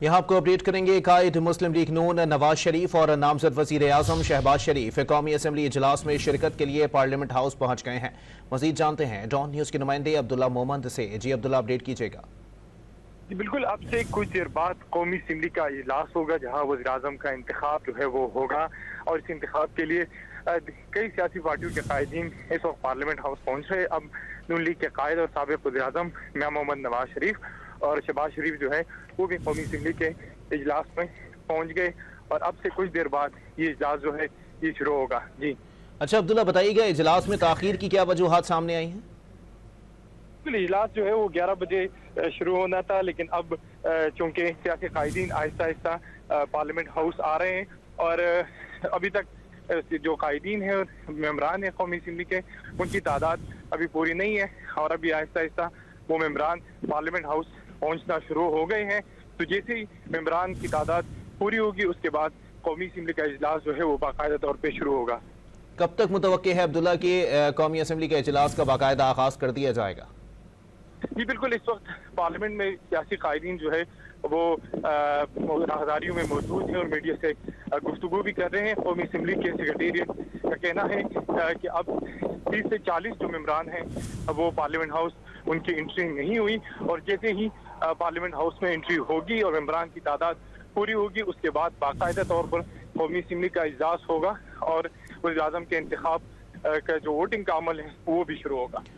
यहाँ आपको अपडेट करेंगे। कायद मुस्लिम लीग नून नवाज शरीफ और नामजद वजीर आजम शहबाज शरीफ कौमी असम्बली इजलास में शिरकत के लिए पार्लियामेंट हाउस पहुंच गए हैं। मजीद जानते हैं डॉन न्यूज़ के नुमाइंदे अब्दुल्ला मोहम्मद से। जी अब्दुल्ला, अपडेट कीजिएगा। जी बिल्कुल, अब से कुछ देर बाद कौमी असम्बली का इजलास होगा जहाँ वज़ीर आज़म का इंतखाब जो है वो होगा, और इस इंतखाब के लिए कई सियासी पार्टियों के कायदीन इस वक्त पार्लियामेंट हाउस पहुंच रहे। अब नून लीग के कायद और साबिक़ वज़ीर आज़म मियां मोहम्मद नवाज शरीफ और शहबाज शरीफ जो है वो भी कौमी असम्बली के इजलास में पहुंच गए, और अब से कुछ देर बाद ये इजलास जो है ये शुरू होगा। जी अच्छा अब्दुल्ला, बताइएगा इजलास में ताख़ीर की क्या वजूहात सामने आई हैं? इजलास जो है वो 11 बजे शुरू होना था, लेकिन अब चूंकि सियासी कायदीन आहिस्ता आहिस्ता पार्लियामेंट हाउस आ रहे हैं, और अभी तक जो कायदीन है और मेम्बरान है कौमी असम्बली के, उनकी तादाद अभी पूरी नहीं है, और अभी आहिस्ता आहिस्ता वो मेम्बरान पार्लियामेंट हाउस पहुंचना शुरू हो गए हैं। तो जैसे ही मेम्बरान की तादाद पूरी होगी उसके बाद कौमी असम्बली का इजलास जो है वो बाकायदा तौर पे शुरू होगा। कब तक मुतवक्के है अब्दुल्ला कि कौमी असम्बली का इजलास का बाकायदा आगाज कर दिया जाएगा? जी बिल्कुल, इस वक्त पार्लियामेंट में सियासी कायदीन जो है वो राहदारियों में मौजूद है और मीडिया से गुफ्तगू भी कर रहे हैं। कौमी असम्बली के सेक्रेटेरिएट का कहना है कि अब 30 से 40 जो मेम्बरान हैं वो पार्लियामेंट हाउस उनकी एंट्री नहीं हुई, और जैसे ही पार्लियामेंट हाउस में एंट्री होगी और मेम्बरान की तादाद पूरी होगी उसके बाद बाकायदा तौर पर कौमी असम्बली का इजलास होगा, और वज़ीर आज़म के इंतखाब का जो वोटिंग का अमल है वो भी शुरू होगा।